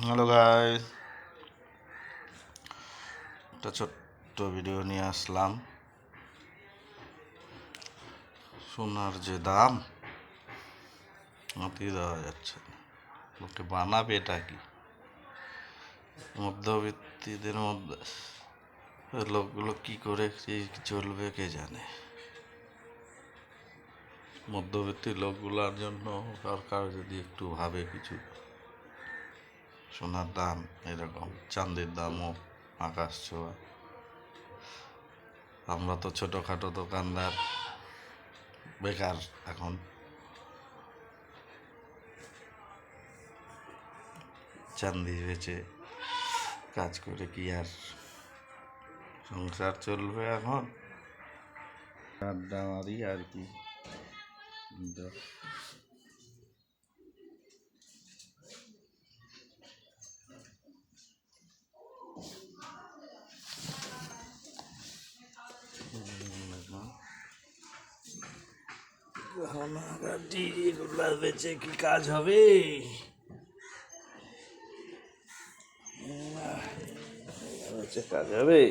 Hello guys, একটা ছোট্ট video নিয়ে আসলাম। সোনার যে দাম মাটি দেওয়া যাচ্ছে না, লোকে বানাবে এটা কি? মধ্যবিত্তদের মধ্যে লোকগুলো কি করে কি চলবে কে জানে। মধ্যবিত্ত লোকগুলোর জন্য সরকার যদি একটু ভাবে কিছু, সোনার দাম এরকম, চাঁদের দামও আকাশ ছোঁয়া। আমরা তো ছোটোখাটো দোকানদার, বেকার এখন। চাঁদি বেচে কাজ করে কি আর সংসার চলবে? এখন আড্ডা মারি আর কি। এগুলা বেচে কি কাজ হবে? কাজ হবে?